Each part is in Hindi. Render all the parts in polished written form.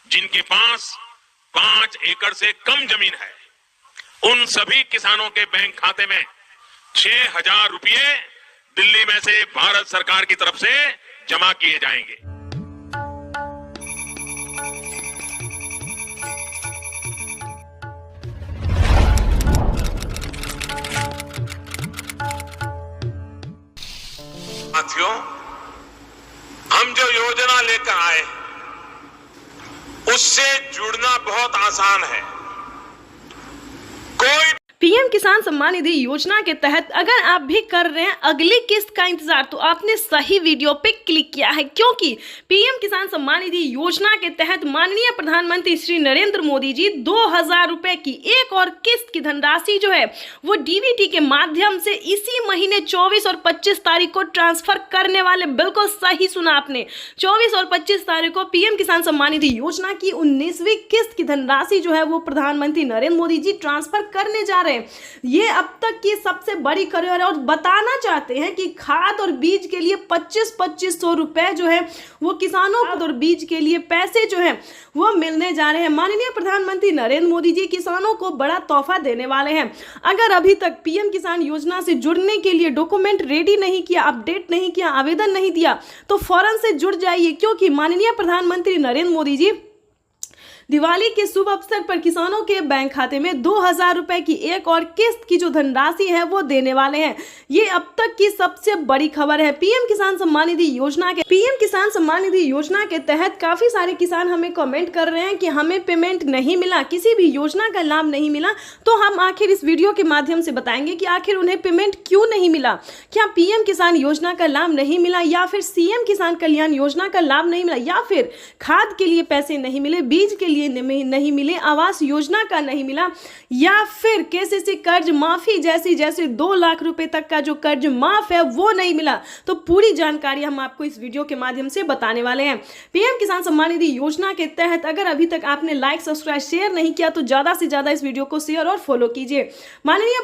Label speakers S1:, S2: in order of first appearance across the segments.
S1: जिनके पास 5 एकड़ से कम जमीन है, उन सभी किसानों के बैंक खाते में 6,000 रुपये दिल्ली में से भारत सरकार की तरफ से जमा किए जाएंगे। साथियों, हम जो योजना लेकर आए उससे जुड़ना बहुत आसान है। कोई
S2: पीएम किसान सम्मान निधि योजना के तहत अगर आप भी कर रहे हैं अगली किस्त का इंतजार, तो आपने सही वीडियो पे क्लिक किया है, क्योंकि पीएम किसान सम्मान निधि योजना के तहत माननीय प्रधानमंत्री श्री नरेंद्र मोदी जी 2,000 रुपए की एक और किस्त की धनराशि जो है वो डीबीटी के माध्यम से इसी महीने 24 और 25 तारीख को ट्रांसफर करने वाले। बिल्कुल सही सुना आपने, 24 और 25 तारीख को पीएम किसान सम्मान निधि योजना की 19वीं किस्त की धनराशि जो है वो प्रधानमंत्री नरेंद्र मोदी जी ट्रांसफर करने जा रहे हैं। ये अब तक की सबसे बड़ी खबर है और बताना चाहते हैं कि खाद और बीज के लिए 25-2500 रुपए जो है वो किसानों को और बीज के लिए पैसे जो है वो मिलने जा रहे हैं। माननीय प्रधानमंत्री नरेंद्र मोदी जी किसानों को बड़ा तोहफा देने वाले हैं। अगर अभी तक पीएम किसान योजना से जुड़ने के लिए डॉक्यूमेंट रेडी नहीं किया, अपडेट नहीं किया, आवेदन नहीं दिया, तो फौरन से जुड़ जाइए, क्योंकि माननीय प्रधानमंत्री नरेंद्र मोदी जी दिवाली के शुभ अवसर पर किसानों के बैंक खाते में 2,000 रुपए की एक और किस्त की जो धनराशि है वो देने वाले हैं। ये अब तक की सबसे बड़ी खबर है पीएम किसान सम्मान निधि योजना के। पीएम किसान सम्मान निधि योजना के तहत काफी सारे किसान हमें कमेंट कर रहे हैं कि हमें पेमेंट नहीं मिला, किसी भी योजना का लाभ नहीं मिला। तो हम आखिर इस वीडियो के माध्यम से बताएंगे कि आखिर उन्हें पेमेंट क्यों नहीं मिला। क्या पीएम किसान योजना का लाभ नहीं मिला, या फिर सीएम किसान कल्याण योजना का लाभ नहीं मिला, या फिर खाद के लिए पैसे नहीं मिले, बीज के लिए नहीं मिले, आवास योजना का नहीं मिला, या फिर केसीसी कर्ज माफी जैसे 2 लाख रुपए तक का जो कर्ज माफ है वो नहीं मिला। तो पूरी जानकारी हम आपको इस वीडियो के माध्यम से बताने वाले हैं। पीएम किसान सम्मान निधि योजना के तहत अगर अभी तक आपने लाइक, सब्सक्राइब, शेयर नहीं किया तो ज्यादा से ज्यादा इस वीडियो को शेयर और फॉलो कीजिए। माननीय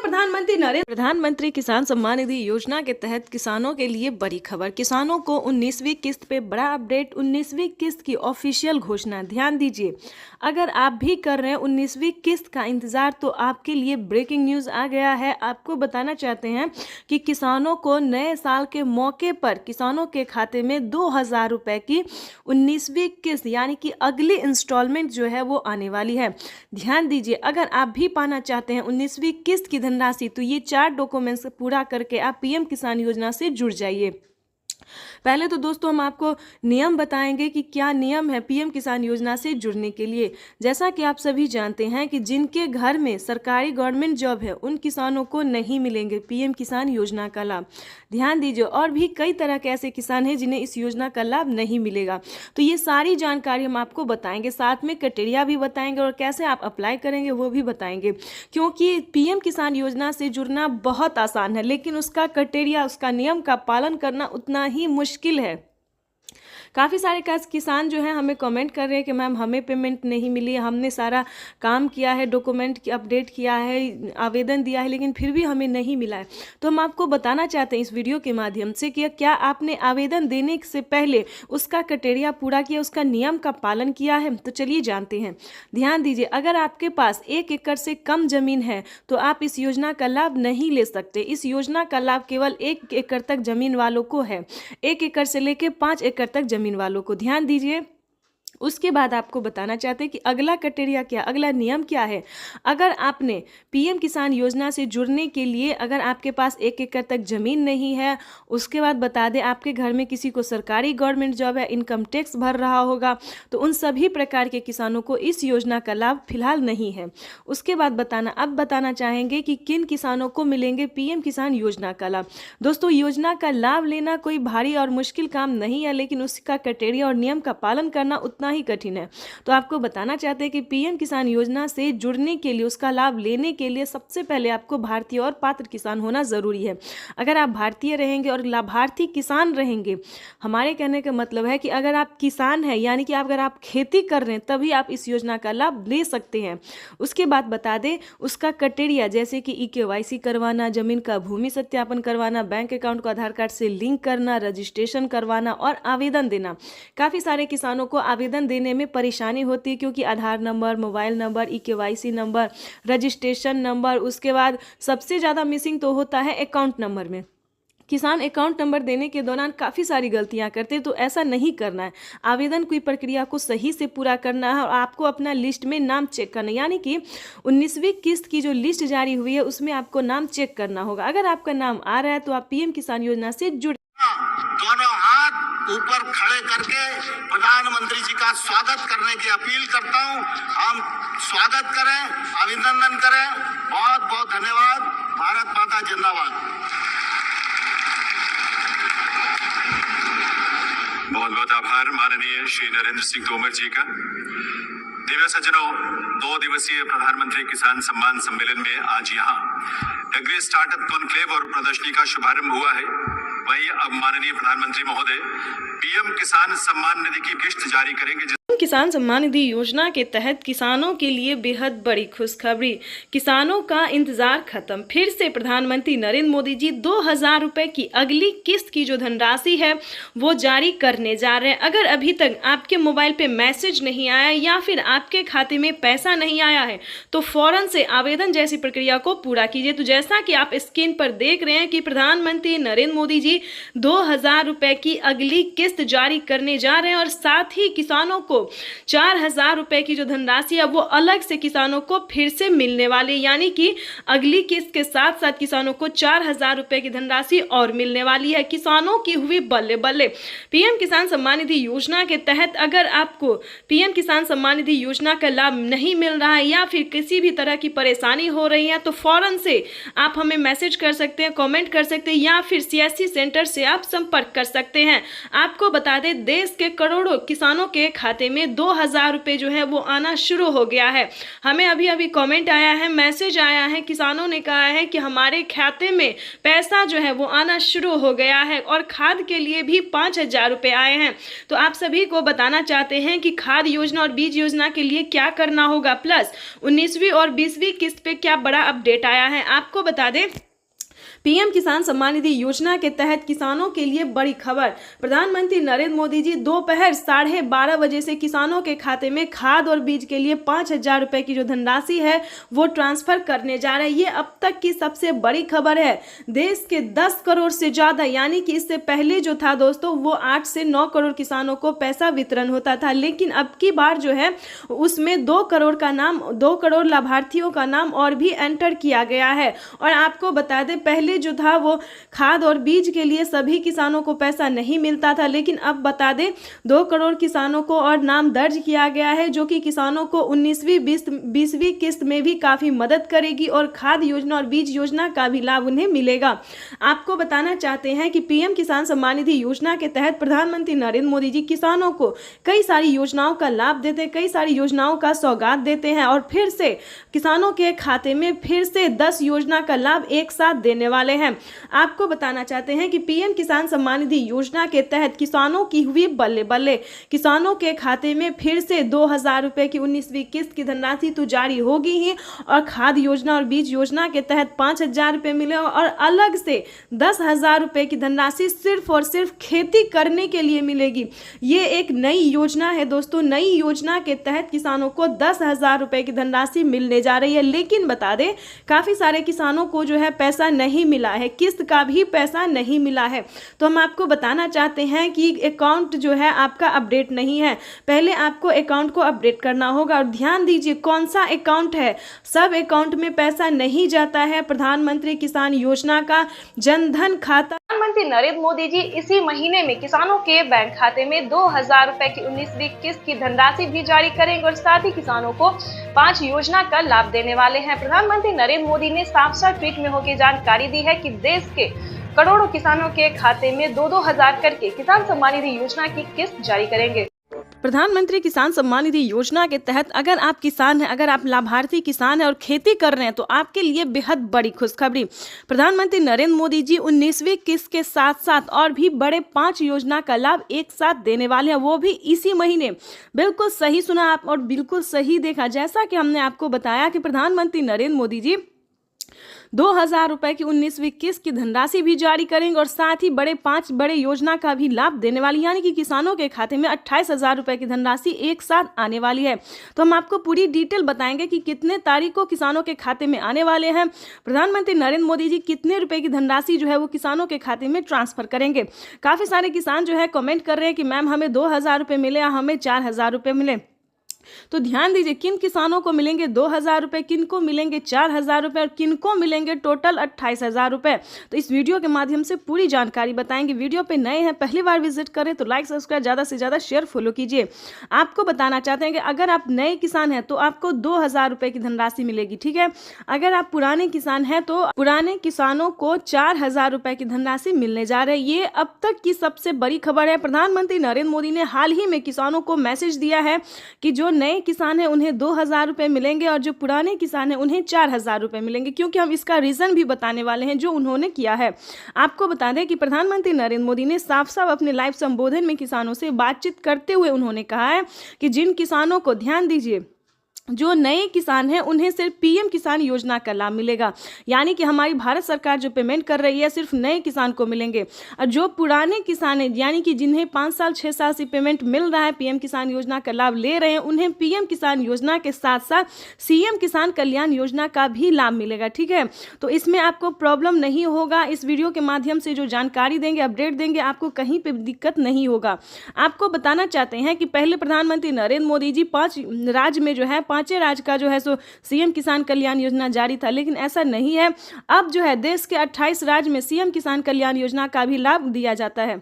S2: प्रधानमंत्री किसान सम्मान निधि योजना के तहत किसानों के लिए बड़ी खबर, किसानों को 19वीं किस्त पे बड़ा अपडेट, 19वीं किस्त की ऑफिशियल घोषणा। ध्यान दीजिए, अगर आप भी कर रहे हैं 19वीं किस्त का इंतजार तो आपके लिए ब्रेकिंग न्यूज़ आ गया है। आपको बताना चाहते हैं कि किसानों को नए साल के मौके पर किसानों के खाते में 2,000 रुपए की 19वीं किस्त यानी कि अगली इंस्टॉलमेंट जो है वो आने वाली है। ध्यान दीजिए, अगर आप भी पाना चाहते हैं 19वीं किस्त की धनराशि तो ये 4 डॉक्यूमेंट्स पूरा करके आप पीएम किसान योजना से जुड़ जाइए। पहले तो दोस्तों हम आपको नियम बताएंगे कि क्या नियम है पीएम किसान योजना से जुड़ने के लिए। जैसा कि आप सभी जानते हैं कि जिनके घर में सरकारी गवर्नमेंट जॉब है उन किसानों को नहीं मिलेंगे पीएम किसान योजना का लाभ। ध्यान दीजिए, और भी कई तरह के ऐसे किसान हैं जिन्हें इस योजना का लाभ नहीं मिलेगा। तो ये सारी जानकारी हम आपको बताएंगे, साथ में क्राइटेरिया भी बताएंगे और कैसे आप अप्लाई करेंगे वो भी बताएंगे। क्योंकि पीएम किसान योजना से जुड़ना बहुत आसान है, लेकिन उसका क्राइटेरिया, उसका नियम का पालन करना उतना ही मुश्किल है। काफ़ी सारे किसान जो हैं हमें कमेंट कर रहे हैं कि मैम हमें पेमेंट नहीं मिली, हमने सारा काम किया है, डॉक्यूमेंट की अपडेट किया है, आवेदन दिया है, लेकिन फिर भी हमें नहीं मिला है। तो हम आपको बताना चाहते हैं इस वीडियो के माध्यम से कि क्या आपने आवेदन देने से पहले उसका क्राइटेरिया पूरा किया, उसका नियम का पालन किया है। तो चलिए जानते हैं। ध्यान दीजिए, अगर आपके पास 1 एकड़ से कम जमीन है तो आप इस योजना का लाभ नहीं ले सकते। इस योजना का लाभ केवल 1 एकड़ तक जमीन वालों को है, 1 एकड़ से लेकर 5 एकड़ तक जमीन वालों को। ध्यान दीजिए, उसके बाद आपको बताना चाहते हैं कि अगला क्राइटेरिया क्या, अगला नियम क्या है। अगर आपने पीएम किसान योजना से जुड़ने के लिए अगर आपके पास 1 एकड़ तक ज़मीन नहीं है, उसके बाद बता दें आपके घर में किसी को सरकारी गवर्नमेंट जॉब है, इनकम टैक्स भर रहा होगा, तो उन सभी प्रकार के किसानों को इस योजना का लाभ फिलहाल नहीं है। उसके बाद बताना चाहेंगे कि किन किसानों को मिलेंगे पीएम किसान योजना का लाभ। दोस्तों, योजना का लाभ लेना कोई भारी और मुश्किल काम नहीं है, लेकिन उसका क्राइटेरिया और नियम का पालन करना उतना ही कठिन है। तो आपको बताना चाहते हैं कि पीएम किसान योजना से जुड़ने के लिए, उसका लाभ लेने के लिए सबसे पहले आपको भारतीय और पात्र किसान होना जरूरी है। अगर आप भारतीय रहेंगे और लाभार्थी किसान रहेंगे, हमारे कहने का मतलब है कि अगर आप किसान हैं यानी कि अगर आप खेती कर रहे हैं तभी आप इस योजना का लाभ ले सकते हैं। उसके बाद बता दें उसका क्राइटेरिया, जैसे कि EKYC करवाना, जमीन का भूमि सत्यापन करवाना, बैंक अकाउंट को आधार कार्ड से लिंक करना, रजिस्ट्रेशन करवाना और आवेदन देना। काफी सारे किसानों को आवेदन आवेदन देने में परेशानी होती है, क्योंकि Aadhaar number, mobile number, KYC number, registration number, उसके बाद सबसे ज़्यादा मिसिंग तो होता है अकाउंट नंबर में। किसान अकाउंट नंबर देने के दौरान काफ़ी सारी गलतियां करते हैं, तो ऐसा नहीं करना है। आवेदन की प्रक्रिया को सही से पूरा करना है और आपको अपना लिस्ट में नाम चेक करना है, यानी कि 19वीं किस्त की जो लिस्ट जारी हुई है उसमें आपको नाम चेक करना होगा। अगर आपका नाम आ रहा है तो आप PM किसान योजना से जुड़।
S3: दोनों हाथ ऊपर खड़े करके प्रधानमंत्री जी का स्वागत करने की अपील करता हूं। हम स्वागत करें, अभिनंदन करें। बहुत बहुत धन्यवाद। भारत माता जिंदाबाद।
S4: बहुत बहुत आभार माननीय श्री नरेंद्र सिंह तोमर जी का। दिव्य सज्जनों, 2 दिवसीय प्रधानमंत्री किसान सम्मान सम्मेलन में आज यहाँ एग्री स्टार्टअप कॉन्क्लेव और प्रदर्शनी का शुभारंभ हुआ है। वहीं अब माननीय प्रधानमंत्री महोदय PM किसान सम्मान निधि की किस्त जारी करेंगे।
S2: किसान सम्मान निधि योजना के तहत किसानों के लिए बेहद बड़ी खुशखबरी। किसानों का इंतजार खत्म। फिर से प्रधानमंत्री नरेंद्र मोदी जी 2000 रुपए की अगली किस्त की जो धनराशि है वो जारी करने जा रहे हैं। अगर अभी तक आपके मोबाइल पे मैसेज नहीं आया या फिर आपके खाते में पैसा नहीं आया है तो फौरन से आवेदन जैसी प्रक्रिया को पूरा कीजिए। तो जैसा कि आप स्क्रीन पर देख रहे हैं कि प्रधानमंत्री नरेंद्र मोदी जी 2000 रुपए की अगली किस्त जारी करने जा रहे हैं और साथ ही किसानों को 4000 रुपए की जो धनराशि है वो अलग से किसानों को फिर से मिलने वाली, यानी कि अगली किस्त के साथ साथ किसानों को 4000 रुपए की धनराशि और मिलने वाली है। किसानों की हुई बल्ले बल्ले। PM किसान सम्मान निधि योजना के तहत अगर आपको PM किसान सम्मान निधि योजना का लाभ नहीं मिल रहा है या फिर किसी भी तरह की परेशानी हो रही है तो फौरन से आप हमें मैसेज कर सकते हैं, कमेंट कर सकते हैं या फिर CSC सेंटर से आप संपर्क कर सकते हैं। आपको बता दें, देश के करोड़ों किसानों के खाते में 2000 रुपए जो है वो आना शुरू हो गया है। हमें अभी अभी कमेंट आया है, मैसेज आया है, किसानों ने कहा है कि हमारे खाते में पैसा जो है वो आना शुरू हो गया है और खाद के लिए भी 5000 रुपए आए हैं। तो आप सभी को बताना चाहते हैं कि खाद योजना और बीज योजना के लिए क्या करना होगा, प्लस 19वीं और 20वीं किस्त पे क्या बड़ा अपडेट आया है। आपको बता दें, PM किसान सम्मान निधि योजना के तहत किसानों के लिए बड़ी खबर। प्रधानमंत्री नरेंद्र मोदी जी दोपहर 12:30 बजे से किसानों के खाते में खाद और बीज के लिए 5000 रुपए की जो धनराशि है वो ट्रांसफर करने जा रहे हैं। ये अब तक की सबसे बड़ी खबर है। देश के 10 करोड़ से ज़्यादा, यानी कि इससे पहले जो था दोस्तों वो 8 से 9 करोड़ किसानों को पैसा वितरण होता था, लेकिन अब की बार जो है उसमें 2 करोड़ लाभार्थियों का नाम और भी एंटर किया गया है। और आपको बता दें, पहले जो था वो खाद और बीज के लिए सभी किसानों को पैसा नहीं मिलता था, लेकिन अब बता दें 2 करोड़ किसानों को और नाम दर्ज किया गया है, जो कि किसानों को 19वीं 20वीं किस्त में भी काफ़ी मदद करेगी और खाद योजना और बीज योजना का भी लाभ उन्हें मिलेगा। आपको बताना चाहते हैं कि PM किसान सम्मान निधि योजना के तहत प्रधानमंत्री नरेंद्र मोदी जी किसानों को कई सारी योजनाओं का लाभ देते हैं, कई सारी योजनाओं का सौगात देते हैं और फिर से किसानों के खाते में फिर से 10 योजना का लाभ एक साथ देने वाले हैं। आपको बताना चाहते हैं कि PM किसान सम्मान निधि योजना के तहत किसानों की हुई बल्ले बल्ले। किसानों के खाते में फिर से 2000 रुपए की 19वीं किस्त की धनराशि तो जारी होगी ही और खाद योजना और बीज योजना के तहत 5000 रुपए मिले और अलग से 10,000 रुपए की धनराशि सिर्फ और सिर्फ खेती करने के लिए मिलेगी। ये एक नई योजना है दोस्तों। नई योजना के तहत किसानों को 10,000 रुपए की धनराशि मिलने जा रही है, लेकिन बता दें काफ़ी सारे किसानों को जो है पैसा नहीं मिला है, किस्त का भी पैसा नहीं मिला है। तो हम आपको बताना चाहते हैं कि अकाउंट जो है आपका अपडेट नहीं है। पहले आपको अकाउंट को अपडेट करना होगा और ध्यान दीजिए कौन सा अकाउंट है। सब अकाउंट में पैसा नहीं जाता है। प्रधानमंत्री किसान योजना का जनधन खाता प्रधानमंत्री नरेंद्र मोदी जी इसी महीने में किसानों के बैंक खाते में 2000 रुपए की 19वीं किस्त की धनराशि भी जारी करेंगे और साथ ही किसानों को 5 योजना का लाभ देने वाले हैं। प्रधानमंत्री नरेंद्र मोदी ने साफ-साफ ट्वीट में होकर जानकारी दी है कि देश के करोड़ों किसानों के खाते में 2-2 हजार करके किसान सम्मान निधि योजना की किस्त जारी करेंगे। प्रधानमंत्री किसान सम्मान निधि योजना के तहत अगर आप किसान हैं, अगर आप लाभार्थी किसान हैं और खेती कर रहे हैं तो आपके लिए बेहद बड़ी खुशखबरी। प्रधानमंत्री नरेंद्र मोदी जी 19वीं किस्त के साथ साथ और भी बड़े 5 योजना का लाभ एक साथ देने वाले हैं, वो भी इसी महीने। बिल्कुल सही सुना आप और बिल्कुल सही देखा। जैसा कि हमने आपको बताया कि प्रधानमंत्री नरेंद्र मोदी जी 2000 रुपए की 19वीं किस्त की धनराशि भी जारी करेंगे और साथ ही 5 बड़े योजना का भी लाभ देने वाली, यानी कि किसानों के खाते में 28,000 रुपए की धनराशि एक साथ आने वाली है। तो हम आपको पूरी डिटेल बताएंगे कि कितने तारीख को किसानों के खाते में आने वाले हैं, प्रधानमंत्री नरेंद्र मोदी जी कितने रुपए की धनराशि जो है वो किसानों के खाते में ट्रांसफर करेंगे। काफी सारे किसान जो है कमेंट कर रहे हैं कि मैम हमें 2000 रुपए मिले या हमें 4000 रुपए मिले। तो ध्यान दीजिए, किन किसानों को मिलेंगे 2000 रुपए, किन को मिलेंगे 4000 रुपए और किन को मिलेंगे टोटल 28,000 रुपए। तो इस वीडियो के माध्यम से पूरी जानकारी बताएंगे। वीडियो पे नए हैं, पहली बार विजिट करें तो लाइक सब्सक्राइब ज़्यादा से ज़्यादा शेयर फॉलो कीजिए। आपको बताना चाहते हैं कि अगर आप नए किसान हैं तो आपको 2000 रुपए की धनराशि मिलेगी, ठीक है। अगर आप पुराने किसान हैं तो पुराने किसानों को 4000 रुपए की धनराशि मिलने जा रही है। ये अब तक की सबसे बड़ी खबर है। प्रधानमंत्री नरेंद्र मोदी ने हाल ही में किसानों को मैसेज दिया है कि जो नए किसान हैं उन्हें 2000 रुपए मिलेंगे और जो पुराने किसान हैं उन्हें 4000 रुपए मिलेंगे, क्योंकि हम इसका रीजन भी बताने वाले हैं जो उन्होंने किया है। आपको बता दें कि प्रधानमंत्री नरेंद्र मोदी ने साफ साफ अपने लाइव संबोधन में किसानों से बातचीत करते हुए उन्होंने कहा है कि जिन किसानों को, ध्यान दीजिए, जो नए किसान हैं उन्हें सिर्फ पीएम किसान योजना का लाभ मिलेगा, यानी कि हमारी भारत सरकार जो पेमेंट कर रही है सिर्फ नए किसान को मिलेंगे। और जो पुराने किसान हैं, यानी कि जिन्हें 5 साल 6 साल से पेमेंट मिल रहा है, पीएम किसान योजना का लाभ ले रहे हैं, उन्हें पीएम किसान योजना के साथ साथ सीएम किसान कल्याण योजना का भी लाभ मिलेगा, ठीक है। तो इसमें आपको प्रॉब्लम नहीं होगा। इस वीडियो के माध्यम से जो जानकारी देंगे, अपडेट देंगे, आपको कहीं पर दिक्कत नहीं होगा। आपको बताना चाहते हैं कि पहले प्रधानमंत्री नरेंद्र मोदी जी 5 राज्य में जो है, 5 राज्य का जो है सो सीएम किसान कल्याण योजना जारी था, लेकिन ऐसा नहीं है। अब जो है देश के 28 राज्य में सीएम किसान कल्याण योजना का भी लाभ दिया जाता है।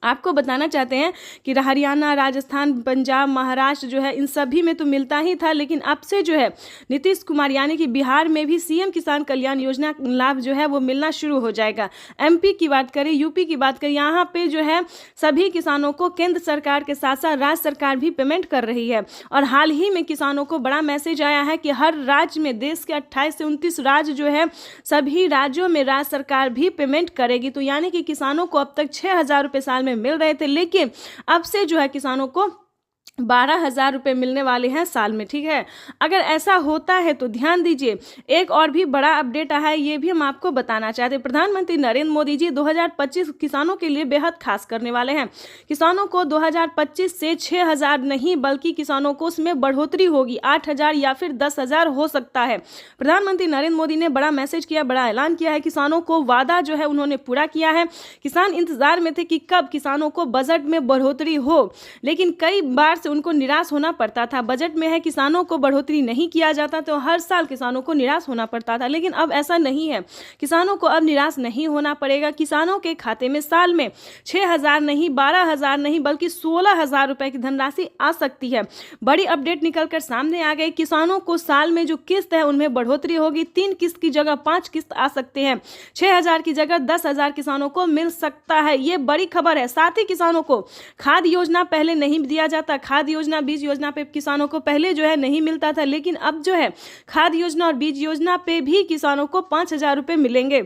S2: आपको बताना चाहते हैं कि हरियाणा, राजस्थान, पंजाब, महाराष्ट्र जो है इन सभी में तो मिलता ही था, लेकिन अब से जो है नीतीश कुमार यानी कि बिहार में भी सीएम किसान कल्याण योजना लाभ जो है वो मिलना शुरू हो जाएगा। एमपी की बात करें, यूपी की बात करें, यहाँ पे जो है सभी किसानों को केंद्र सरकार के साथ साथ राज्य सरकार भी पेमेंट कर रही है। और हाल ही में किसानों को बड़ा मैसेज आया है कि हर राज्य में, देश के 28 से 29 राज्य जो है, सभी राज्यों में राज्य सरकार भी पेमेंट करेगी। तो यानी कि किसानों को अब तक 6000 रुपये साल में मिल रहे थे, लेकिन अब से जो है किसानों को 12,000 रुपये मिलने वाले हैं साल में, ठीक है। अगर ऐसा होता है तो ध्यान दीजिए, एक और भी बड़ा अपडेट आया है, ये भी हम आपको बताना चाहते हैं। प्रधानमंत्री नरेंद्र मोदी जी 2025 किसानों के लिए बेहद खास करने वाले हैं। किसानों को 2025 से 6000 नहीं बल्कि किसानों को उसमें बढ़ोतरी होगी, 8000 या फिर 10,000 हो सकता है। प्रधानमंत्री नरेंद्र मोदी ने बड़ा मैसेज किया, बड़ा ऐलान किया है। किसानों को वादा जो है उन्होंने पूरा किया है। किसान इंतजार में थे कि कब किसानों को बजट में बढ़ोतरी हो, लेकिन कई बार से उनको निराश होना पड़ता था। बजट में है किसानों को बढ़ोतरी नहीं किया जाता तो हर साल किसानों को निराश होना पड़ता था, लेकिन अब ऐसा नहीं है। किसानों को अब निराश नहीं होना पड़ेगा। किसानों के खाते में साल में 6000 नहीं, 12,000 नहीं बल्कि 16,000 रुपए की धनराशि आ सकती है। बड़ी अपडेट निकलकर सामने आ गई। किसानों को साल में जो किस्त है उनमें बढ़ोतरी होगी। 3 किस्त की जगह 5 किस्त आ सकते हैं। 6000 की जगह 10,000 किसानों को मिल सकता है। ये बड़ी खबर है। साथ ही किसानों को खाद योजना पहले नहीं दिया जाता, खाद योजना, बीज योजना पे किसानों को पहले जो है नहीं मिलता था, लेकिन अब जो है खाद योजना और बीज योजना पे भी किसानों को 5,000 रुपये मिलेंगे।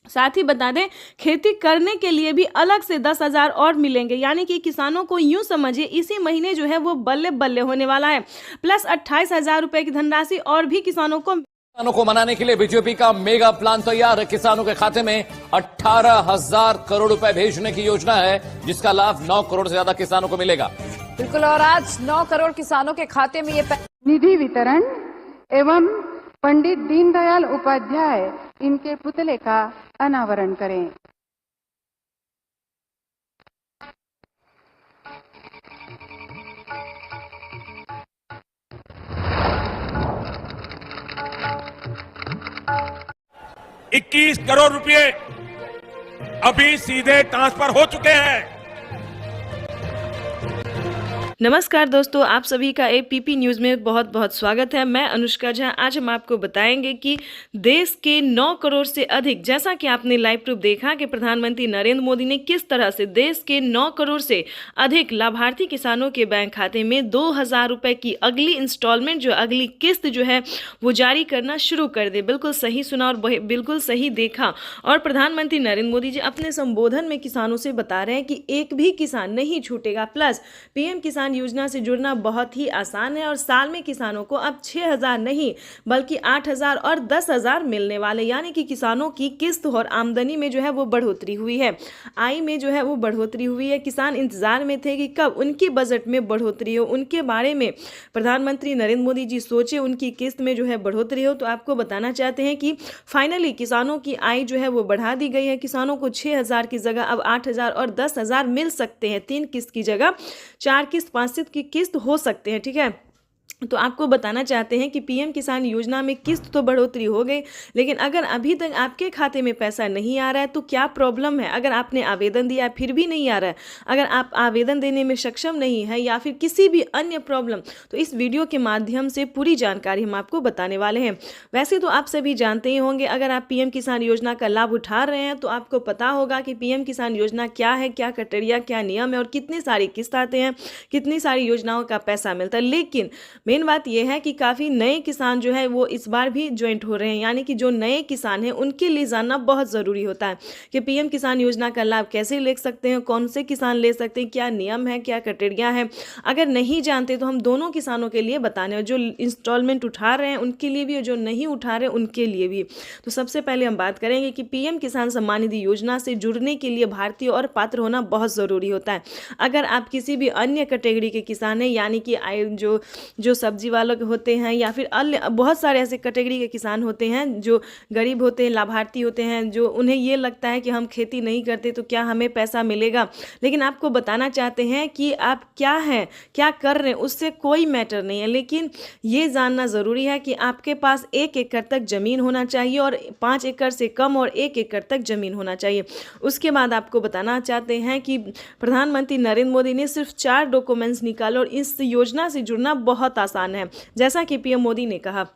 S2: साथ ही बता दें, खेती करने के लिए भी अलग से 10,000 और मिलेंगे, यानी कि किसानों को यूं समझिए इसी महीने जो है वो बल्ले बल्ले होने वाला है। प्लस 28,000 रुपये की धनराशि और भी किसानों को
S5: मनाने के लिए बीजेपी का मेगा प्लान तैयार है। किसानों के खाते में 18,000 करोड़ रुपए भेजने की योजना है, जिसका लाभ 9 करोड़ से ज्यादा किसानों को मिलेगा।
S6: बिल्कुल, और आज 9 करोड़ किसानों के खाते में ये
S7: निधि वितरण एवं पंडित दीनदयाल उपाध्याय इनके पुतले का अनावरण करें।
S1: ₹21 करोड़ रुपए अभी सीधे ट्रांसफर हो चुके हैं।
S2: नमस्कार दोस्तों, आप सभी का एपीपी न्यूज़ में बहुत बहुत स्वागत है। मैं अनुष्का झा। आज हम आपको बताएंगे कि देश के 9 करोड़ से अधिक, जैसा कि आपने लाइव प्रूफ देखा कि प्रधानमंत्री नरेंद्र मोदी ने किस तरह से देश के 9 करोड़ से अधिक लाभार्थी किसानों के बैंक खाते में 2,000 रुपये की अगली इंस्टॉलमेंट, जो अगली किस्त जो है वो जारी करना शुरू कर दे। बिल्कुल सही सुना और बिल्कुल सही देखा। और प्रधानमंत्री नरेंद्र मोदी जी अपने संबोधन में किसानों से बता रहे हैं कि एक भी किसान नहीं छूटेगा। प्लस पीएम किसान किसान योजना से जुड़ना बहुत ही आसान है और साल में किसानों को अब 6,000 नहीं बल्कि 8,000 और 10,000 मिलने वाले, यानी कि किसानों की किस्त और आमदनी में जो है वो बढ़ोतरी हुई है, आय में जो है वो बढ़ोतरी हुई है। किसान इंतजार में थे कि कब उनकी बजट में बढ़ोतरी हो, उनके बारे में प्रधानमंत्री नरेंद्र मोदी जी सोचे, उनकी किस्त में जो है बढ़ोतरी हो। तो आपको बताना चाहते हैं कि फाइनली किसानों की आय जो है वो बढ़ा दी गई है। किसानों को 6,000 की जगह अब 8,000 और 10,000 मिल सकते हैं। 3 किस्त की जगह 4 किस्त, 5 किस्त की किस्त हो सकते हैं। ठीक है, तो आपको बताना चाहते हैं कि पीएम किसान योजना में किस्त तो बढ़ोतरी हो गई, लेकिन अगर अभी तक आपके खाते में पैसा नहीं आ रहा है तो क्या प्रॉब्लम है? अगर आपने आवेदन दिया फिर भी नहीं आ रहा है, अगर आप आवेदन देने में सक्षम नहीं है या फिर किसी भी अन्य प्रॉब्लम, तो इस वीडियो के माध्यम से पूरी जानकारी हम आपको बताने वाले हैं। वैसे तो आप सभी जानते ही होंगे, अगर आप पीएम किसान योजना का लाभ उठा रहे हैं तो आपको पता होगा कि पीएम किसान योजना क्या है, क्या क्राइटेरिया, क्या नियम है और कितनी सारी किस्त आते हैं, कितनी सारी योजनाओं का पैसा मिलता है। लेकिन मेन बात यह है कि काफ़ी नए किसान जो है वो इस बार भी ज्वाइंट हो रहे हैं, यानी कि जो नए किसान हैं उनके लिए जानना बहुत ज़रूरी होता है कि पीएम किसान योजना का लाभ कैसे ले सकते हैं, कौन से किसान ले सकते हैं, क्या नियम है, क्या क्राइटेरिया है। अगर नहीं जानते तो हम दोनों किसानों के लिए बताने हैं, जो इंस्टॉलमेंट उठा रहे हैं उनके लिए भी और जो नहीं उठा रहे उनके लिए भी। तो सबसे पहले हम बात करेंगे कि पीएम किसान सम्मान निधि योजना से जुड़ने के लिए भारतीय और पात्र होना बहुत ज़रूरी होता है। अगर आप किसी भी अन्य कैटेगरी के किसान हैं, यानी कि जो सब्जी वाले होते हैं या फिर अन्य बहुत सारे ऐसे कैटेगरी के किसान होते हैं जो गरीब होते हैं, लाभार्थी होते हैं, जो उन्हें ये लगता है कि हम खेती नहीं करते तो क्या हमें पैसा मिलेगा, लेकिन आपको बताना चाहते हैं कि आप क्या हैं, क्या कर रहे हैं, उससे कोई मैटर नहीं है। लेकिन ये जानना ज़रूरी है कि आपके पास 1 एकड़ तक ज़मीन होना चाहिए और 5 एकड़ से कम और 1 एकड़ तक ज़मीन होना चाहिए। उसके बाद आपको बताना चाहते हैं कि प्रधानमंत्री नरेंद्र मोदी ने सिर्फ 4 डॉक्यूमेंट्स निकाले और इस योजना से जुड़ना बहुत आसान है, जैसा कि पीएम मोदी ने कहा।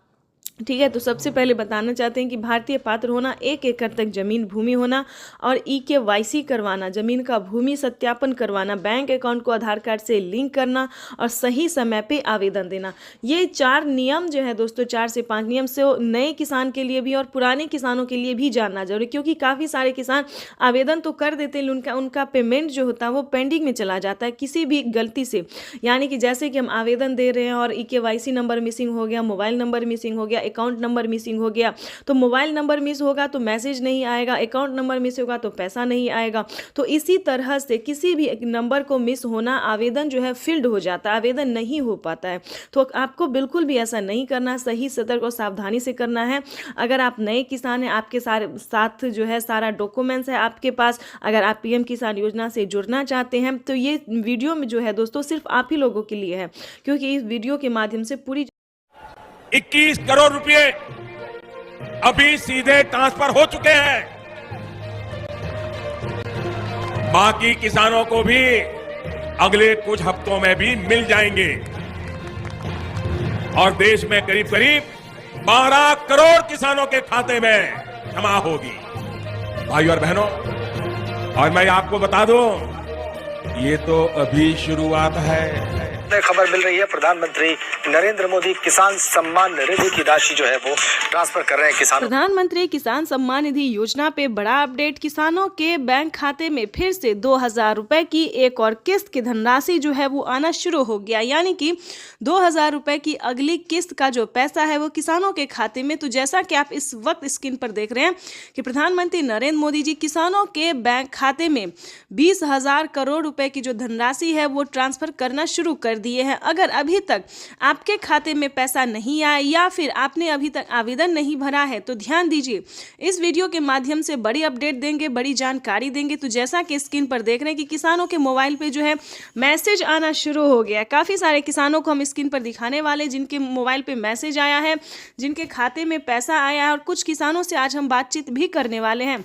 S2: ठीक है, तो सबसे पहले बताना चाहते हैं कि भारतीय पात्र होना, 1 एकड़ तक जमीन भूमि होना और EKYC करवाना, जमीन का भूमि सत्यापन करवाना, बैंक अकाउंट को आधार कार्ड से लिंक करना और सही समय पे आवेदन देना। ये 4 नियम जो है दोस्तों, 4 से 5 नियम से नए किसान के लिए भी और पुराने किसानों के लिए भी जानना जरूरी, क्योंकि काफ़ी सारे किसान आवेदन तो कर देते हैं, उनका पेमेंट जो होता है वो पेंडिंग में चला जाता है किसी भी गलती से। यानी कि जैसे कि हम आवेदन दे रहे हैं और EKYC नंबर मिसिंग हो गया, मोबाइल नंबर मिसिंग हो गया, अकाउंट नंबर मिसिंग हो गया, तो मोबाइल नंबर मिस होगा तो मैसेज नहीं आएगा, अकाउंट नंबर मिस होगा तो पैसा नहीं आएगा। तो इसी तरह से किसी भी नंबर को मिस होना, आवेदन जो है फील्ड हो जाता है, आवेदन नहीं हो पाता है। तो आपको बिल्कुल भी ऐसा नहीं करना, सही, सतर्क और सावधानी से करना है। अगर आप नए किसान हैं, आपके साथ जो है सारा डॉक्यूमेंट्स है आपके पास, अगर आप पीएम किसान योजना से जुड़ना चाहते हैं तो ये वीडियो में जो है दोस्तों सिर्फ आप ही लोगों के लिए है, क्योंकि इस वीडियो के माध्यम से पूरी
S1: 21 करोड़ रुपए अभी सीधे ट्रांसफर हो चुके हैं। बाकी किसानों को भी अगले कुछ हफ्तों में भी मिल जाएंगे और देश में करीब करीब 12 करोड़ किसानों के खाते में जमा होगी। भाइयों और बहनों, और मैं आपको बता दूं, ये तो अभी शुरुआत है।
S8: खबर मिल रही है, प्रधानमंत्री नरेंद्र मोदी किसान सम्मान निधि की राशि जो है वो ट्रांसफर कर रहे हैं किसानों।
S2: प्रधानमंत्री किसान सम्मान निधि योजना पे बड़ा अपडेट, किसानों के बैंक खाते में फिर से 2,000 रुपए की एक और किस्त की धनराशि जो है वो आना शुरू हो गया, यानी कि 2,000 रुपए की अगली किस्त का जो पैसा है वो किसानों के खाते में। तो जैसा कि आप इस वक्त स्क्रीन पर देख रहे हैं कि प्रधानमंत्री नरेंद्र मोदी जी किसानों के बैंक खाते में 20,000 करोड़ रुपए की जो धनराशि है वो ट्रांसफर करना शुरू कर दिए हैं। अगर अभी तक आपके खाते में पैसा नहीं आया या फिर आपने अभी तक आवेदन नहीं भरा है तो ध्यान दीजिए, इस वीडियो के माध्यम से बड़ी अपडेट देंगे, बड़ी जानकारी देंगे। तो जैसा कि स्क्रीन पर देख रहे हैं कि किसानों के मोबाइल पे जो है मैसेज आना शुरू हो गया है। काफ़ी सारे किसानों को हम स्क्रीन पर दिखाने वाले जिनके मोबाइल पे मैसेज आया है, जिनके खाते में पैसा आया है, और कुछ किसानों से आज हम बातचीत भी करने वाले हैं।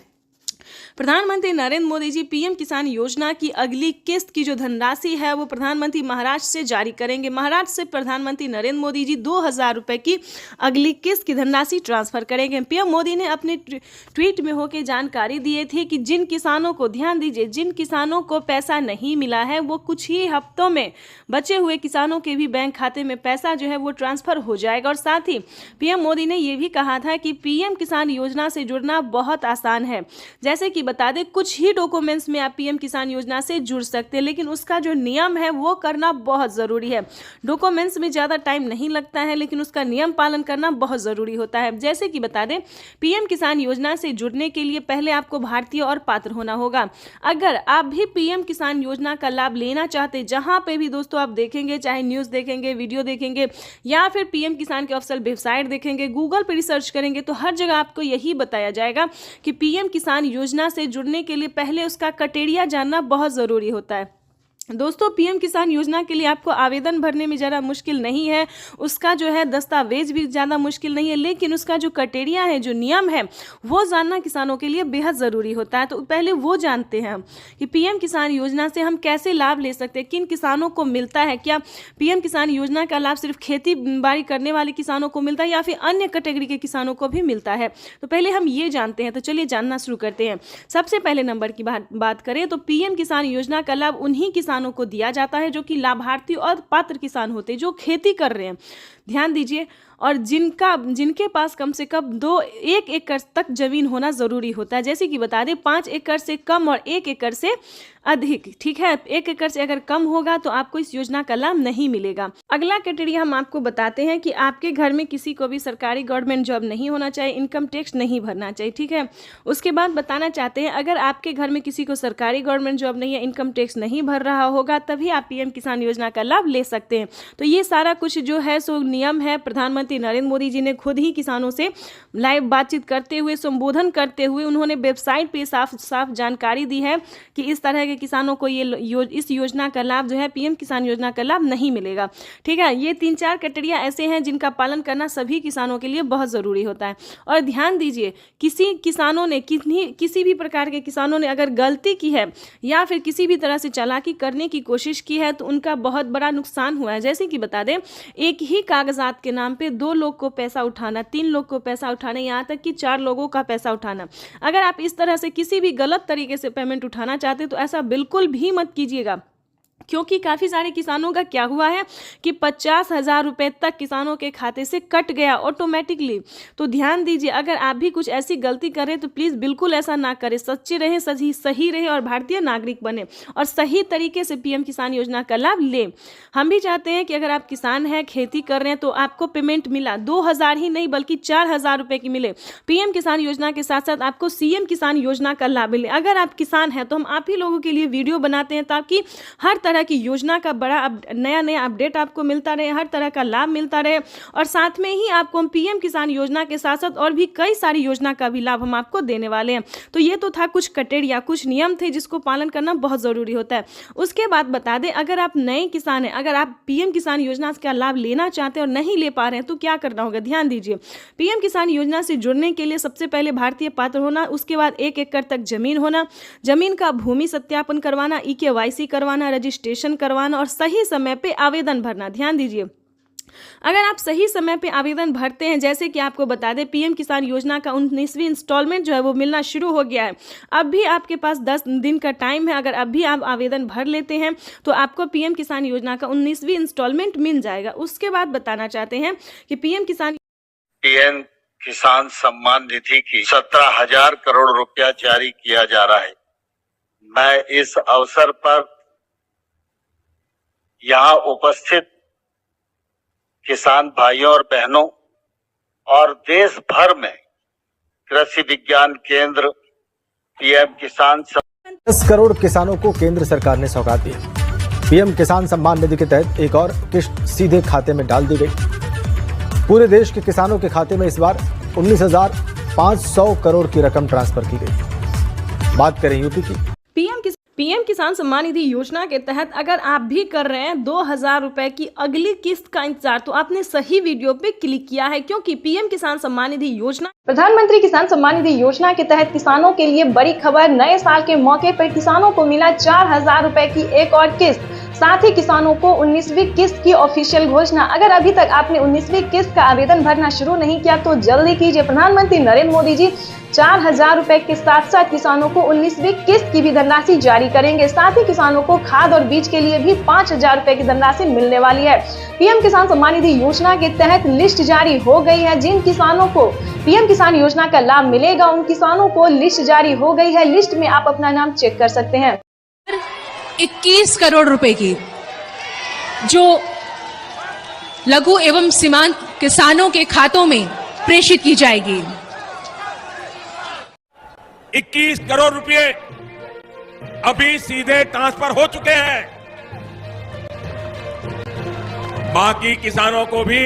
S2: प्रधानमंत्री नरेंद्र मोदी जी पीएम किसान योजना की अगली किस्त की जो धनराशि है वो प्रधानमंत्री महाराष्ट्र से जारी करेंगे। महाराष्ट्र से प्रधानमंत्री नरेंद्र मोदी जी 2,000 रुपए की अगली किस्त की धनराशि ट्रांसफर करेंगे। पीएम मोदी ने अपने ट्वीट में होकर जानकारी दी थी कि जिन किसानों को, ध्यान दीजिए, जिन किसानों को पैसा नहीं मिला है वो कुछ ही हफ्तों में बचे हुए किसानों के भी बैंक खाते में पैसा जो है वो ट्रांसफर हो जाएगा। और साथ ही पीएम मोदी ने ये भी कहा था कि पीएम किसान योजना से जुड़ना बहुत आसान है। जैसे कि बता दें कुछ ही डॉक्यूमेंट्स में आप पीएम किसान योजना से जुड़ सकते हैं, लेकिन उसका जो नियम है वो करना बहुत ज़रूरी है। डॉक्यूमेंट्स में ज़्यादा टाइम नहीं लगता है, लेकिन उसका नियम पालन करना बहुत ज़रूरी होता है। जैसे कि बता दें पीएम किसान योजना से जुड़ने के लिए पहले आपको भारतीय और पात्र होना होगा। अगर आप भी पीएम किसान योजना का लाभ लेना चाहते, जहां पे भी दोस्तों आप देखेंगे, चाहे न्यूज़ देखेंगे, वीडियो देखेंगे या फिर पीएम किसान के ऑफिशियल वेबसाइट देखेंगे, गूगल पर रिसर्च करेंगे, तो हर जगह आपको यही बताया जाएगा कि पीएम किसान योजना से जुड़ने के लिए पहले उसका क्राइटेरिया जानना बहुत ज़रूरी होता है। दोस्तों पीएम किसान योजना के लिए आपको आवेदन भरने में ज़्यादा मुश्किल नहीं है, उसका जो है दस्तावेज भी ज़्यादा मुश्किल नहीं है, लेकिन उसका जो क्राइटेरिया है, जो नियम है, वो जानना किसानों के लिए बेहद ज़रूरी होता है। तो पहले वो जानते हैं कि पीएम किसान योजना से हम कैसे लाभ ले सकते हैं, किन किसानों को मिलता है, क्या पीएम किसान योजना का लाभ सिर्फ खेती बाड़ी करने वाले किसानों को मिलता है या फिर अन्य कैटेगरी के किसानों को भी मिलता है। तो पहले हम ये जानते हैं। तो चलिए जानना शुरू करते हैं। सबसे पहले नंबर की बात करें तो पीएम किसान योजना का लाभ उन्हीं किसानों को दिया जाता है जो कि लाभार्थी और पात्र किसान होते हैं, जो खेती कर रहे हैं। ध्यान दीजिए, और जिनके पास कम से कम 1 एकड़ तक जमीन होना जरूरी होता है। जैसे कि बता दें 5 एकड़ से कम और 1 एकड़ से अधिक, ठीक है। 1 एकड़ से अगर कम होगा तो आपको इस योजना का लाभ नहीं मिलेगा। अगला क्राइटेरिया हम आपको बताते हैं कि आपके घर में किसी को भी सरकारी गवर्नमेंट जॉब नहीं होना चाहिए, इनकम टैक्स नहीं भरना चाहिए, ठीक है। उसके बाद बताना चाहते हैं अगर आपके घर में किसी को सरकारी गवर्नमेंट जॉब नहीं है, इनकम टैक्स नहीं भर रहा होगा, तभी आप पीएम किसान योजना का लाभ ले सकते हैं। तो ये सारा कुछ जो है सो नियम है, प्रधानमंत्री नरेंद्र मोदी जी ने खुद ही किसानों से लाइव बातचीत करते हुए, संबोधन करते हुए उन्होंने वेबसाइट पे साफ साफ जानकारी दी है कि इस तरह के किसानों को इस योजना का लाभ जो है पीएम किसान योजना का लाभ नहीं मिलेगा, ठीक है। ये 3-4 क्राइटेरिया ऐसे हैं जिनका पालन करना सभी किसानों के लिए बहुत ज़रूरी होता है। और ध्यान दीजिए, किसी भी प्रकार के किसानों ने अगर गलती की है या फिर किसी भी तरह से चालाकी करने की कोशिश की है तो उनका बहुत बड़ा नुकसान हुआ है। जैसे कि बता दें एक ही कागजात के नाम पे 2 लोग को पैसा उठाना, 3 लोग को पैसा उठाना, यहाँ तक कि 4 लोगों का पैसा उठाना। अगर आप इस तरह से किसी भी गलत तरीके से पेमेंट उठाना चाहते तो ऐसा बिल्कुल भी मत कीजिएगा, क्योंकि काफ़ी सारे किसानों का क्या हुआ है कि 50,000 रुपये तक किसानों के खाते से कट गया ऑटोमेटिकली। तो ध्यान दीजिए, अगर आप भी कुछ ऐसी गलती करें तो प्लीज़ बिल्कुल ऐसा ना करें, सच्चे रहें, सही रहे और भारतीय नागरिक बने और सही तरीके से पीएम किसान योजना का लाभ लें। हम भी चाहते हैं कि अगर आप किसान हैं, खेती कर रहे हैं, तो आपको पेमेंट मिला 2,000 ही नहीं बल्कि 4,000 रुपये की मिले। पीएम किसान योजना के साथ साथ आपको सीएम किसान योजना का लाभ मिले। अगर आप किसान हैं तो हम आप ही लोगों के लिए वीडियो बनाते हैं ताकि हर तरह की योजना का बड़ा नया अपडेट आपको मिलता रहे, हर तरह का लाभ मिलता रहे। और साथ में ही आपको हम पीएम किसान योजना के साथ साथ और भी कई सारी योजना का भी लाभ हम आपको देने वाले हैं। तो ये तो था कुछ क्राइटेरिया, कुछ नियम थे जिसको पालन करना बहुत ज़रूरी होता है। उसके बाद बता दें अगर आप नए किसान हैं, अगर आप पीएम किसान योजना का लाभ लेना चाहते हैं और नहीं ले पा रहे हैं तो क्या करना होगा। ध्यान दीजिए, पीएम किसान योजना से जुड़ने के लिए सबसे पहले भारतीय पात्र होना, उसके बाद 1 एकड़ तक जमीन होना, जमीन का भूमि सत्यापन करवाना, EKYC करवाना, रजिस्ट्रेशन करवाना और सही समय पे आवेदन भरना। ध्यान दीजिए, अगर आप सही समय पे आवेदन भरते हैं, जैसे कि आपको बता दें पीएम किसान योजना का 19वीं इंस्टॉलमेंट जो है वो मिलना शुरू हो गया है। अब भी आपके पास 10 दिन का टाइम है। अगर अब भी आप आवेदन भर लेते हैं तो आपको पीएम किसान योजना का 19वीं इंस्टॉलमेंट मिल जाएगा। उसके बाद बताना चाहते हैं कि पीएम
S3: किसान सम्मान निधि की 17,000 करोड़ रुपया जारी किया जा रहा है। मैं इस अवसर पर यहाँ उपस्थित किसान भाइयों और बहनों और देश भर में कृषि विज्ञान केंद्र पीएम किसान
S8: 10 करोड़ किसानों को केंद्र सरकार ने सौगात दी। पीएम किसान सम्मान निधि के तहत एक और किस्त सीधे खाते में डाल दी गई। पूरे देश के किसानों के खाते में इस बार 19,500 करोड़ की रकम ट्रांसफर की गई। बात करें यूपी की।
S2: पीएम किसान सम्मान निधि योजना के तहत अगर आप भी कर रहे हैं 2,000 रुपए की अगली किस्त का इंतजार, तो आपने सही वीडियो पे क्लिक किया है, क्योंकि पीएम किसान सम्मान निधि योजना,
S9: प्रधानमंत्री किसान सम्मान निधि योजना के तहत किसानों के लिए बड़ी खबर। नए साल के मौके पर किसानों को मिला 4,000 रुपए की एक और किस्त। साथ ही किसानों को 19वीं किस्त की ऑफिशियल घोषणा। अगर अभी तक आपने 19वीं किस्त का आवेदन भरना शुरू नहीं किया तो जल्दी कीजिए। प्रधानमंत्री नरेंद्र मोदी जी 4,000 रुपए के साथ साथ किसानों को 19वीं किस्त की भी धनराशि जारी करेंगे। साथ ही किसानों को खाद और बीज के लिए भी 5,000 रुपए की धनराशि मिलने वाली है। पीएम किसान सम्मान निधि योजना के तहत लिस्ट जारी हो गई है। जिन किसानों को पीएम किसान योजना का लाभ मिलेगा उन किसानों को लिस्ट जारी हो गई है। लिस्ट में आप अपना नाम चेक कर सकते हैं।
S10: 21 करोड़ रुपए की जो लघु एवं सीमांत किसानों के खातों में प्रेषित की जाएगी।
S1: 21 करोड़ रुपए अभी सीधे ट्रांसफर हो चुके हैं। बाकी किसानों को भी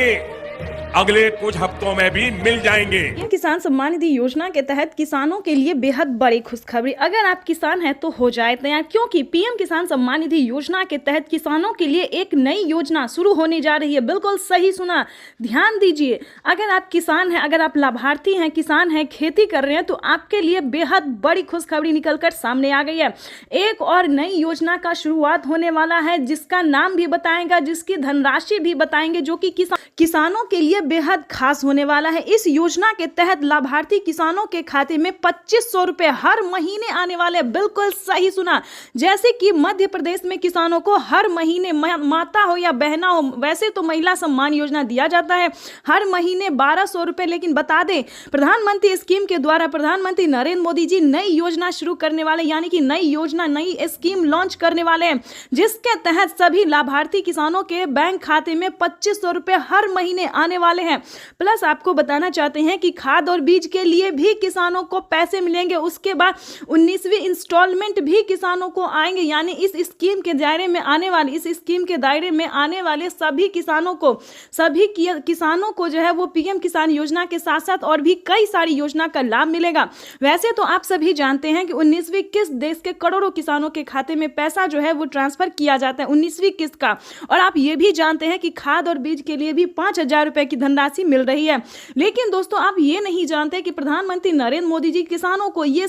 S1: अगले कुछ हफ्तों में भी मिल जाएंगे।
S2: पीएम किसान सम्मान निधि योजना के तहत किसानों के लिए बेहद बड़ी खुशखबरी। अगर आप किसान हैं तो हो जाए तैयार, क्योंकि पीएम किसान सम्मान निधि योजना के तहत किसानों के लिए एक नई योजना शुरू होने जा रही है। बिल्कुल सही सुना, ध्यान दीजिए। अगर आप किसान हैं, अगर आप लाभार्थी हैं, किसान हैं, खेती कर रहे हैं, तो आपके लिए बेहद बड़ी खुशखबरी निकलकर सामने आ गई है। एक और नई योजना का शुरुआत होने वाला है, जिसका नाम भी बताएगा, जिसकी धनराशि भी बताएंगे, जो कि किसानों के लिए बेहद खास होने वाला है। इस योजना के तहत लाभार्थी किसानों के खाते में 2500 रुपए हर महीने आने वाले। बिल्कुल सही सुना। जैसे कि मध्य प्रदेश में किसानों को हर महीने, माता हो या बहना हो, वैसे तो महिला सम्मान योजना दिया जाता है हर महीने 1200 रुपए, लेकिन बता दें प्रधानमंत्री स्कीम के द्वारा प्रधानमंत्री नरेंद्र मोदी जी नई योजना शुरू करने वाले, यानी कि नई योजना, नई स्कीम लॉन्च करने वाले हैं, जिसके तहत सभी लाभार्थी किसानों के बैंक खाते में 2500 रुपए हर महीने आने वाले हैं। प्लस आपको बताना चाहते हैं कि खाद और बीज के लिए भी किसानों को पैसे मिलेंगे। उसके बाद 19वीं इंस्टॉलमेंट भी किसानों को आएंगे, यानी इस स्कीम के दायरे में आने वाले, इस स्कीम के दायरे में आने वाले सभी किसानों को जो है वो पीएम किसान योजना के साथ साथ और भी कई सारी योजना का लाभ मिलेगा। वैसे तो आप सभी जानते हैं कि 19वीं किस्त देश के करोड़ों किसानों के खाते में पैसा जो है वो ट्रांसफर किया जाता है 19वीं किस्त का। और आप ये भी जानते हैं कि खाद और बीज के लिए भी 5,000 रुपए की धनराशि मिल रही है। लेकिन दोस्तों, आप ये नहीं जानते कि प्रधानमंत्री नरेंद्र मोदी जी किसानों को ये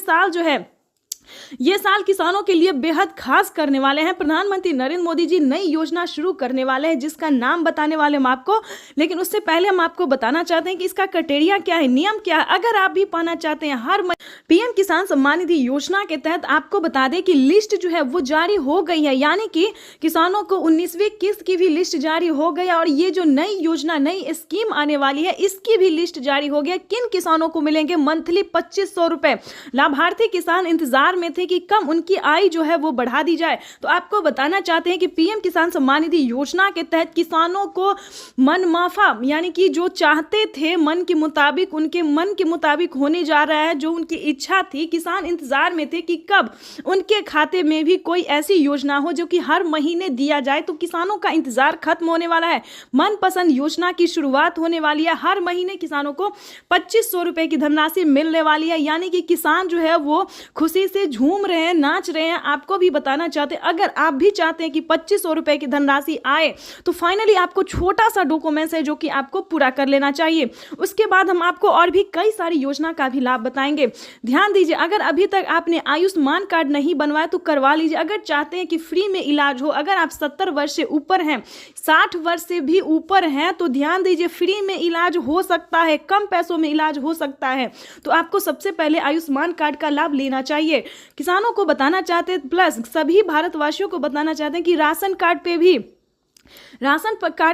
S2: साल किसानों के लिए बेहद खास करने वाले हैं। प्रधानमंत्री नरेंद्र मोदी जी नई योजना शुरू करने वाले हैं, जिसका नाम बताने वाले हम आपको। लेकिन उससे पहले हम आपको बताना चाहते हैं कि इसका क्राइटेरिया क्या है, नियम क्या है। अगर आप भी पाना चाहते हैं हर पीएम किसान सम्मान निधि योजना के तहत, आपको बता दें कि लिस्ट जो है वो जारी हो गई है, यानी कि किसानों को 19वीं किस्त की भी लिस्ट जारी हो गई है। और ये जो नई योजना, नई स्कीम आने वाली है, इसकी भी लिस्ट जारी हो गया। किन किसानों को मिलेंगे मंथली 2500 रुपए। लाभार्थी किसान इंतजार में थे कि कम उनकी आय जो है वो बढ़ा दी जाए। तो आपको बताना चाहते हैं कि पीएम किसान सम्मान निधि योजना के तहत किसानों को मनमाफा, यानी कि जो चाहते थे मन के मुताबिक, उनके मन के मुताबिक होने जा रहा है। जो उनकी इच्छा थी, किसान इंतजार में थे कि कब उनके खाते में भी कोई ऐसी योजना हो जो कि हर महीने दिया जाए। तो किसानों का इंतजार खत्म होने वाला है। मनपसंद योजना की शुरुआत होने वाली है। हर महीने किसानों को 2500 रुपए की धनराशि मिलने वाली है, यानी कि किसान जो है वो खुशी से झूम रहे हैं, नाच रहे हैं। आपको भी बताना चाहते हैं, अगर आप भी चाहते हैं कि 2500 रुपए की धनराशि आए, तो फाइनली आपको छोटा सा डॉक्यूमेंट्स है जो कि आपको पूरा कर लेना चाहिए। उसके बाद हम आपको और भी कई सारी योजना का भी लाभ बताएंगे। ध्यान दीजिए, अगर अभी तक आपने आयुष्मान कार्ड नहीं बनवाया तो करवा लीजिए। अगर चाहते हैं कि फ्री में इलाज हो, अगर आप 70 वर्ष से ऊपर हैं, 60 वर्ष से भी ऊपर हैं, तो ध्यान दीजिए, फ्री में इलाज हो सकता है, कम पैसों में इलाज हो सकता है। तो आपको सबसे पहले आयुष्मान कार्ड का लाभ लेना चाहिए। किसानों को बताना चाहते हैं, प्लस सभी भारतवासियों को बताना चाहते हैं कि राशन कार्ड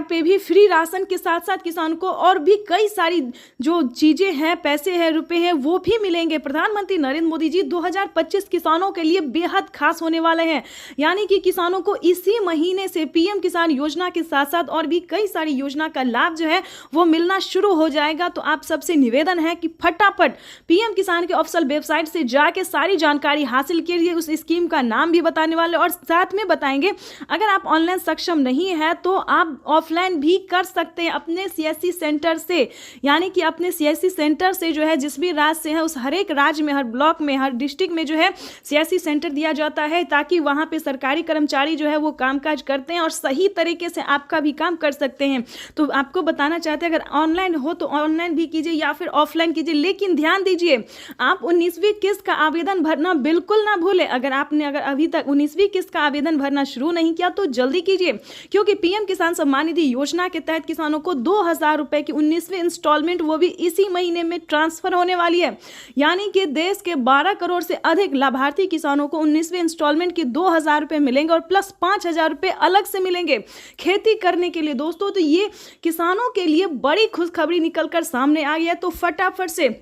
S2: पे भी फ्री राशन के साथ साथ किसान को और भी कई सारी जो चीजें हैं, पैसे हैं, रुपए हैं, वो भी मिलेंगे। प्रधानमंत्री नरेंद्र मोदी जी 2025 किसानों के लिए बेहद खास होने वाले हैं, यानी कि किसानों को इसी महीने से पीएम किसान योजना के साथ साथ और भी कई सारी योजना का लाभ जो है वो मिलना शुरू हो जाएगा। तो आप सबसे निवेदन है कि फटाफट पीएम किसान के ऑफिशियल वेबसाइट से जाके सारी जानकारी हासिल कीजिए। उस स्कीम का नाम भी बताने वाले और साथ में बताएंगे, अगर आप ऑनलाइन सक्षम नहीं है तो आप ऑफलाइन भी कर सकते हैं अपने सीएससी सेंटर से, यानी कि अपने सीएससी सेंटर से जो है जिस भी राज्य से है, उस हर एक राज्य में, हर ब्लॉक में, हर डिस्ट्रिक्ट में जो है सीएससी सेंटर दिया जाता है, ताकि वहां पे सरकारी कर्मचारी जो है वो कामकाज करते हैं और सही तरीके से आपका भी काम कर सकते हैं। तो आपको बताना चाहते हैं, अगर ऑनलाइन हो तो ऑनलाइन भी कीजिए या फिर ऑफलाइन कीजिए। लेकिन ध्यान दीजिए, आप 19वीं किस्त का आवेदन भरना बिल्कुल ना भूलें। अगर अभी तक 19वीं किस्त का आवेदन भरना शुरू नहीं किया तो जल्दी कीजिए, क्योंकि क्योंकि पीएम किसान सम्मान निधि योजना के तहत किसानों को 2,000 रुपए की 19वीं इंस्टॉलमेंट वो भी इसी महीने में ट्रांसफर होने वाली है। यानी कि देश के 12 करोड़ से अधिक लाभार्थी किसानों को 19वीं इंस्टॉलमेंट के 2,000 रुपए मिलेंगे और प्लस 5,000 रुपए अलग से मिलेंगे खेती करने के लिए। दोस्तों, तो ये किसानों के लिए बड़ी खुशखबरी निकलकर सामने आ गया। तो फटाफट से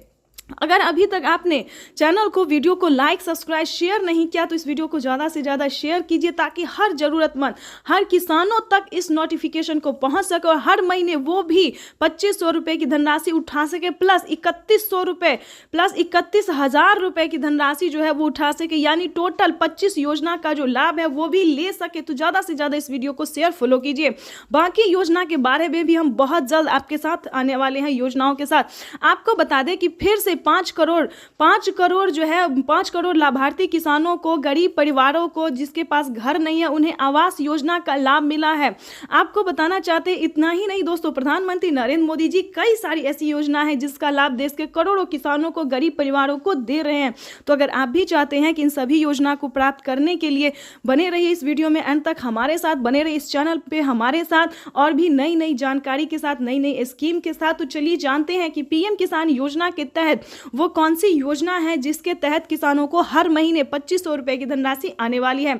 S2: अगर अभी तक आपने चैनल को, वीडियो को लाइक, सब्सक्राइब, शेयर नहीं किया तो इस वीडियो को ज़्यादा से ज़्यादा शेयर कीजिए ताकि हर ज़रूरतमंद, हर किसानों तक इस नोटिफिकेशन को पहुंच सके और हर महीने वो भी 2,500 रुपये की धनराशि उठा सके, प्लस 3,100 रुपये, प्लस 31,000 रुपये की धनराशि जो है वो उठा सके। यानी टोटल 25 योजना का जो लाभ है वो भी ले सके। तो ज़्यादा से ज़्यादा इस वीडियो को शेयर, फॉलो कीजिए। बाकी योजना के बारे में भी हम बहुत जल्द आपके साथ आने वाले हैं योजनाओं के साथ। आपको बता दें कि फिर से 5 करोड़ जो है 5 करोड़ लाभार्थी किसानों को, गरीब परिवारों को जिसके पास घर नहीं है, उन्हें आवास योजना का लाभ मिला है। आपको बताना चाहते हैं इतना ही नहीं दोस्तों, प्रधानमंत्री नरेंद्र मोदी जी कई सारी ऐसी योजना है जिसका लाभ देश के करोड़ों किसानों को, गरीब परिवारों को दे रहे हैं। तो अगर आप भी चाहते हैं कि इन सभी योजना को प्राप्त करने के लिए बने रहिए इस वीडियो में अंत तक, हमारे साथ बने रहिए इस चैनल पे हमारे साथ और भी नई नई जानकारी के साथ, नई नई स्कीम के साथ। तो चलिए जानते हैं कि पीएम किसान योजना के तहत वो कौन सी योजना है जिसके तहत किसानों को हर महीने 2,500 रुपए की धनराशि आने वाली है।